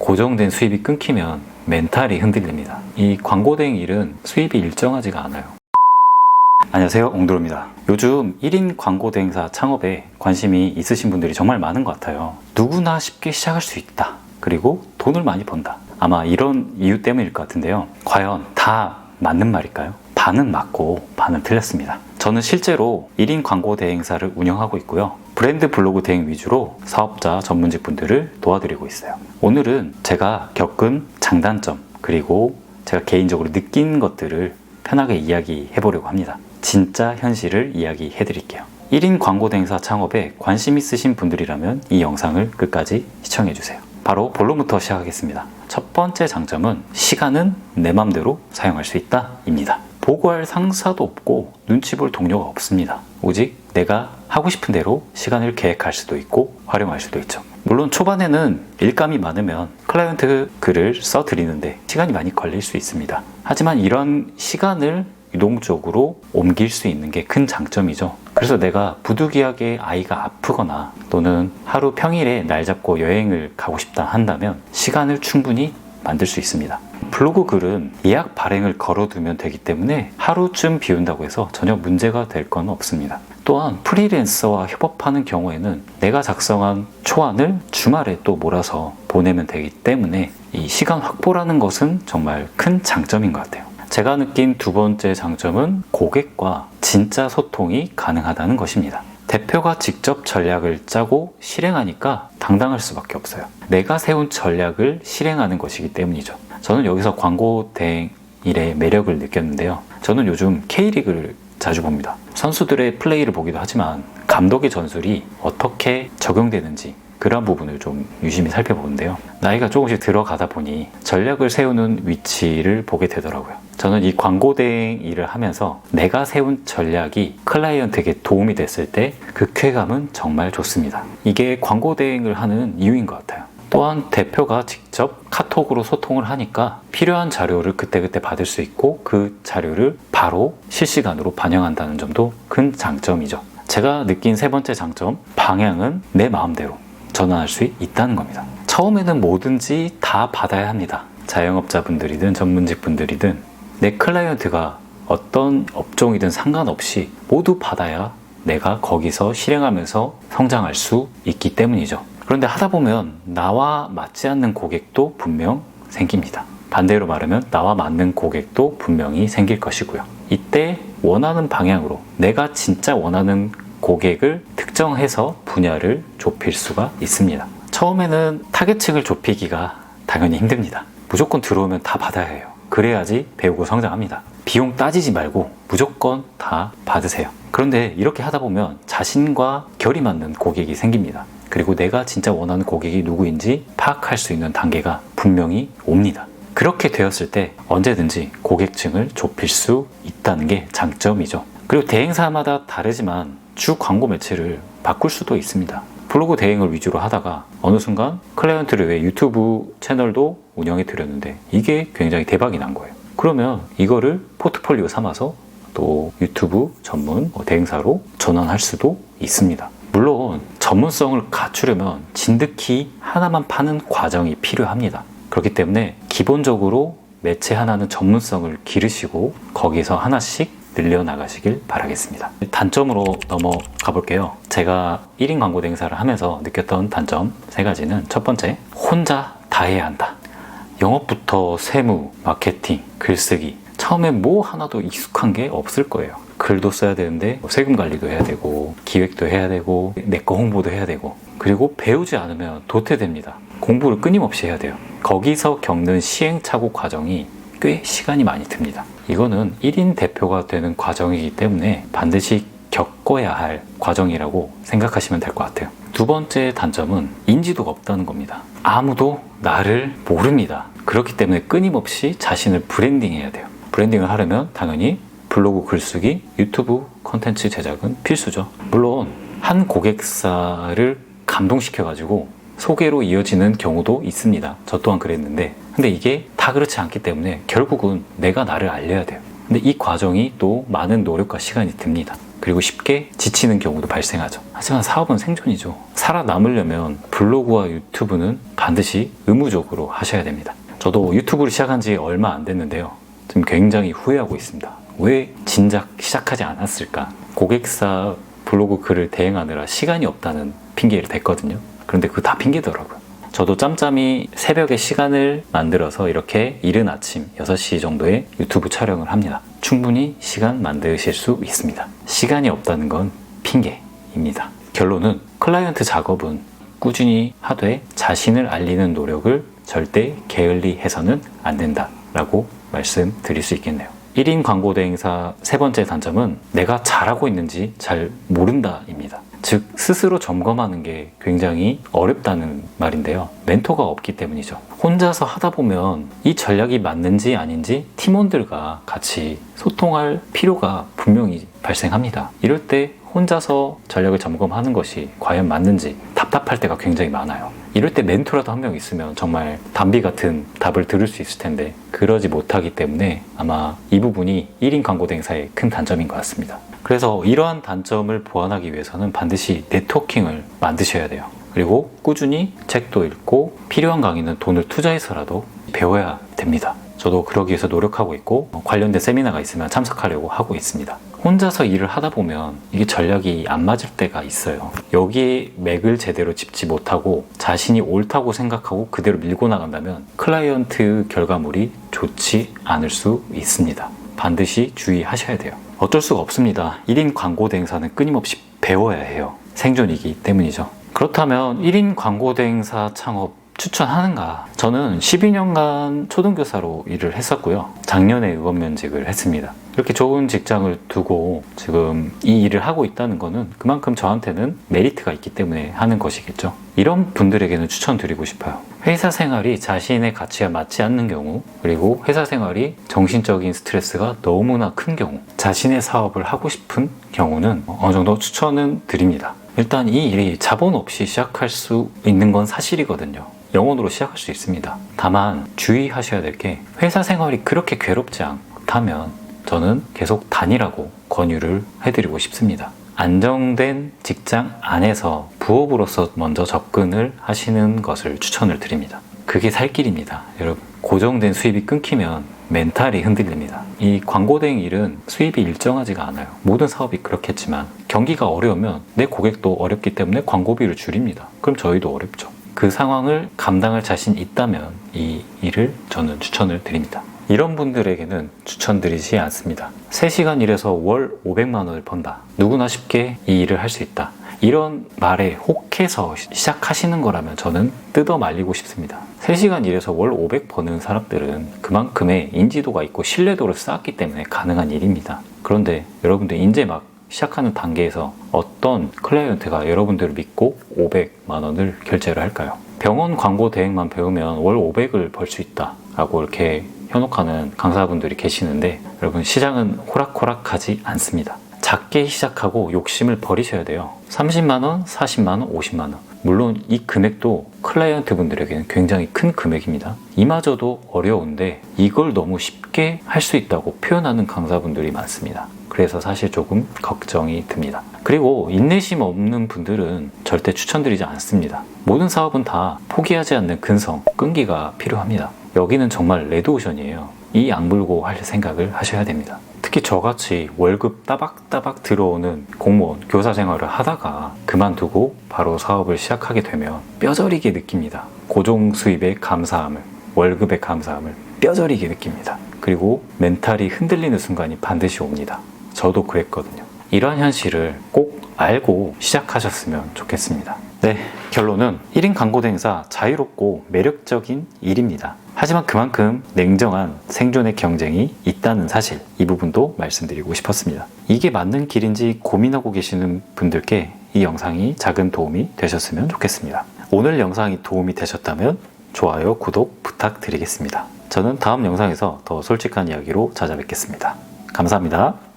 고정된 수입이 끊기면 멘탈이 흔들립니다. 이 광고 대행 일은 수입이 일정하지가 않아요. 안녕하세요, 옹도로입니다. 요즘 1인 광고 대행사 창업에 관심이 있으신 분들이 정말 많은 것 같아요. 누구나 쉽게 시작할 수 있다. 그리고 돈을 많이 번다. 아마 이런 이유 때문일 것 같은데요. 과연 다 맞는 말일까요? 반은 맞고 반은 틀렸습니다. 저는 실제로 1인 광고 대행사를 운영하고 있고요. 브랜드 블로그 대행 위주로 사업자 전문직 분들을 도와드리고 있어요. 오늘은 제가 겪은 장단점 그리고 제가 개인적으로 느낀 것들을 편하게 이야기해 보려고 합니다. 진짜 현실을 이야기해 드릴게요. 1인 광고 대행사 창업에 관심 있으신 분들이라면 이 영상을 끝까지 시청해 주세요. 바로 본론부터 시작하겠습니다. 첫 번째 장점은 시간은 내 맘대로 사용할 수 있다 입니다. 보고할 상사도 없고 눈치 볼 동료가 없습니다. 오직 내가 하고 싶은 대로 시간을 계획할 수도 있고 활용할 수도 있죠. 물론 초반에는 일감이 많으면 클라이언트 글을 써드리는데 시간이 많이 걸릴 수 있습니다. 하지만 이런 시간을 유동적으로 옮길 수 있는 게 큰 장점이죠. 그래서 내가 부득이하게 아이가 아프거나 또는 하루 평일에 날 잡고 여행을 가고 싶다 한다면 시간을 충분히 만들 수 있습니다. 블로그 글은 예약 발행을 걸어두면 되기 때문에 하루쯤 비운다고 해서 전혀 문제가 될 건 없습니다. 또한 프리랜서와 협업하는 경우에는 내가 작성한 초안을 주말에 또 몰아서 보내면 되기 때문에 이 시간 확보라는 것은 정말 큰 장점인 것 같아요. 제가 느낀 두 번째 장점은 고객과 진짜 소통이 가능하다는 것입니다. 대표가 직접 전략을 짜고 실행하니까 당당할 수밖에 없어요. 내가 세운 전략을 실행하는 것이기 때문이죠. 저는 여기서 광고 대행 일의 매력을 느꼈는데요. 저는 요즘 K리그를 자주 봅니다. 선수들의 플레이를 보기도 하지만 감독의 전술이 어떻게 적용되는지 그런 부분을 좀 유심히 살펴보는데요. 나이가 조금씩 들어가다 보니 전략을 세우는 위치를 보게 되더라고요. 저는 이 광고 대행 일을 하면서 내가 세운 전략이 클라이언트에게 도움이 됐을 때 그 쾌감은 정말 좋습니다. 이게 광고 대행을 하는 이유인 것 같아요. 또한 대표가 직접 카톡으로 소통을 하니까 필요한 자료를 그때그때 받을 수 있고 그 자료를 바로 실시간으로 반영한다는 점도 큰 장점이죠. 제가 느낀 세 번째 장점, 방향은 내 마음대로 전환할 수 있다는 겁니다. 처음에는 뭐든지 다 받아야 합니다. 자영업자분들이든 전문직분들이든 내 클라이언트가 어떤 업종이든 상관없이 모두 받아야 내가 거기서 실행하면서 성장할 수 있기 때문이죠. 그런데 하다 보면 나와 맞지 않는 고객도 분명 생깁니다. 반대로 말하면 나와 맞는 고객도 분명히 생길 것이고요. 이때 원하는 방향으로 내가 진짜 원하는 고객을 특정해서 분야를 좁힐 수가 있습니다. 처음에는 타겟층을 좁히기가 당연히 힘듭니다. 무조건 들어오면 다 받아야 해요. 그래야지 배우고 성장합니다. 비용 따지지 말고 무조건 다 받으세요. 그런데 이렇게 하다 보면 자신과 결이 맞는 고객이 생깁니다. 그리고 내가 진짜 원하는 고객이 누구인지 파악할 수 있는 단계가 분명히 옵니다. 그렇게 되었을 때 언제든지 고객층을 좁힐 수 있다는 게 장점이죠. 그리고 대행사마다 다르지만 주 광고 매체를 바꿀 수도 있습니다. 블로그 대행을 위주로 하다가 어느 순간 클라이언트를 위해 유튜브 채널도 운영해 드렸는데 이게 굉장히 대박이 난 거예요. 그러면 이거를 포트폴리오 삼아서 또 유튜브 전문 대행사로 전환할 수도 있습니다. 물론 전문성을 갖추려면 진드키 하나만 파는 과정이 필요합니다. 그렇기 때문에 기본적으로 매체 하나는 전문성을 기르시고 거기서 하나씩 늘려나가시길 바라겠습니다. 단점으로 넘어가 볼게요. 제가 1인 광고 대행사를 하면서 느꼈던 단점 세 가지는 첫 번째, 혼자 다 해야 한다. 영업부터 세무, 마케팅, 글쓰기 처음에 뭐 하나도 익숙한 게 없을 거예요. 글도 써야 되는데 세금 관리도 해야 되고 기획도 해야 되고 내 거 홍보도 해야 되고 그리고 배우지 않으면 도태됩니다. 공부를 끊임없이 해야 돼요. 거기서 겪는 시행착오 과정이 꽤 시간이 많이 듭니다. 이거는 1인 대표가 되는 과정이기 때문에 반드시 겪어야 할 과정이라고 생각하시면 될 것 같아요. 두 번째 단점은 인지도가 없다는 겁니다. 아무도 나를 모릅니다. 그렇기 때문에 끊임없이 자신을 브랜딩해야 돼요. 브랜딩을 하려면 당연히 블로그 글쓰기, 유튜브 콘텐츠 제작은 필수죠. 물론 한 고객사를 감동시켜가지고 소개로 이어지는 경우도 있습니다. 저 또한 그랬는데 근데 이게 다 그렇지 않기 때문에 결국은 내가 나를 알려야 돼요. 근데 이 과정이 또 많은 노력과 시간이 듭니다. 그리고 쉽게 지치는 경우도 발생하죠. 하지만 사업은 생존이죠. 살아남으려면 블로그와 유튜브는 반드시 의무적으로 하셔야 됩니다. 저도 유튜브를 시작한 지 얼마 안 됐는데요. 지금 굉장히 후회하고 있습니다. 왜 진작 시작하지 않았을까? 고객사 블로그 글을 대행하느라 시간이 없다는 핑계를 댔거든요. 그런데 그거 다 핑계더라고요. 저도 짬짬이 새벽에 시간을 만들어서 이렇게 이른 아침 6시 정도에 유튜브 촬영을 합니다. 충분히 시간 만드실 수 있습니다. 시간이 없다는 건 핑계입니다. 결론은 클라이언트 작업은 꾸준히 하되 자신을 알리는 노력을 절대 게을리해서는 안 된다라고 말씀드릴 수 있겠네요. 1인 광고 대행사 세 번째 단점은 내가 잘하고 있는지 잘 모른다입니다. 즉 스스로 점검하는 게 굉장히 어렵다는 말인데요. 멘토가 없기 때문이죠. 혼자서 하다 보면 이 전략이 맞는지 아닌지 팀원들과 같이 소통할 필요가 분명히 발생합니다. 이럴 때 혼자서 전략을 점검하는 것이 과연 맞는지 답답할 때가 굉장히 많아요. 이럴 때 멘토라도 한 명 있으면 정말 담비 같은 답을 들을 수 있을 텐데 그러지 못하기 때문에 아마 이 부분이 1인 광고 대행사의 큰 단점인 것 같습니다. 그래서 이러한 단점을 보완하기 위해서는 반드시 네트워킹을 만드셔야 돼요. 그리고 꾸준히 책도 읽고 필요한 강의는 돈을 투자해서라도 배워야 됩니다. 저도 그러기 위해서 노력하고 있고 관련된 세미나가 있으면 참석하려고 하고 있습니다. 혼자서 일을 하다 보면 이게 전략이 안 맞을 때가 있어요. 여기에 맥을 제대로 짚지 못하고 자신이 옳다고 생각하고 그대로 밀고 나간다면 클라이언트 결과물이 좋지 않을 수 있습니다. 반드시 주의하셔야 돼요. 어쩔 수가 없습니다. 1인 광고 대행사는 끊임없이 배워야 해요. 생존이기 때문이죠. 그렇다면 1인 광고 대행사 창업 추천하는가? 저는 12년간 초등교사로 일을 했었고요. 작년에 의원면직을 했습니다. 이렇게 좋은 직장을 두고 지금 이 일을 하고 있다는 거는 그만큼 저한테는 메리트가 있기 때문에 하는 것이겠죠. 이런 분들에게는 추천드리고 싶어요. 회사 생활이 자신의 가치와 맞지 않는 경우, 그리고 회사 생활이 정신적인 스트레스가 너무나 큰 경우, 자신의 사업을 하고 싶은 경우는 어느 정도 추천은 드립니다. 일단 이 일이 자본 없이 시작할 수 있는 건 사실이거든요. 영혼으로 시작할 수 있습니다. 다만 주의하셔야 될 게 회사 생활이 그렇게 괴롭지 않다면 저는 계속 다니라고 권유를 해드리고 싶습니다. 안정된 직장 안에서 부업으로서 먼저 접근을 하시는 것을 추천을 드립니다. 그게 살 길입니다. 여러분, 고정된 수입이 끊기면 멘탈이 흔들립니다. 이 광고 대행 일은 수입이 일정하지가 않아요. 모든 사업이 그렇겠지만 경기가 어려우면 내 고객도 어렵기 때문에 광고비를 줄입니다. 그럼 저희도 어렵죠. 그 상황을 감당할 자신 있다면 이 일을 저는 추천을 드립니다. 이런 분들에게는 추천드리지 않습니다. 3시간 일해서 월 500만 원을 번다. 누구나 쉽게 이 일을 할 수 있다. 이런 말에 혹해서 시작하시는 거라면 저는 뜯어 말리고 싶습니다. 3시간 일해서 월 500 버는 사람들은 그만큼의 인지도가 있고 신뢰도를 쌓았기 때문에 가능한 일입니다. 그런데 여러분들 이제 막 시작하는 단계에서 어떤 클라이언트가 여러분들을 믿고 500만 원을 결제를 할까요? 병원 광고 대행만 배우면 월 500을 벌 수 있다 라고 이렇게 현혹하는 강사분들이 계시는데 여러분, 시장은 호락호락하지 않습니다. 작게 시작하고 욕심을 버리셔야 돼요. 30만 원, 40만 원, 50만 원. 물론 이 금액도 클라이언트 분들에게는 굉장히 큰 금액입니다. 이마저도 어려운데 이걸 너무 쉽게 할 수 있다고 표현하는 강사분들이 많습니다. 그래서 사실 조금 걱정이 듭니다. 그리고 인내심 없는 분들은 절대 추천드리지 않습니다. 모든 사업은 다 포기하지 않는 근성, 끈기가 필요합니다. 여기는 정말 레드오션이에요. 이 악물고 할 생각을 하셔야 됩니다. 특히 저같이 월급 따박따박 들어오는 공무원, 교사 생활을 하다가 그만두고 바로 사업을 시작하게 되면 뼈저리게 느낍니다. 고정 수입의 감사함을, 월급의 감사함을 뼈저리게 느낍니다. 그리고 멘탈이 흔들리는 순간이 반드시 옵니다. 저도 그랬거든요. 이러한 현실을 꼭 알고 시작하셨으면 좋겠습니다. 네, 결론은 1인 광고 대행사 자유롭고 매력적인 일입니다. 하지만 그만큼 냉정한 생존의 경쟁이 있다는 사실, 이 부분도 말씀드리고 싶었습니다. 이게 맞는 길인지 고민하고 계시는 분들께 이 영상이 작은 도움이 되셨으면 좋겠습니다. 오늘 영상이 도움이 되셨다면 좋아요, 구독 부탁드리겠습니다. 저는 다음 영상에서 더 솔직한 이야기로 찾아뵙겠습니다. 감사합니다.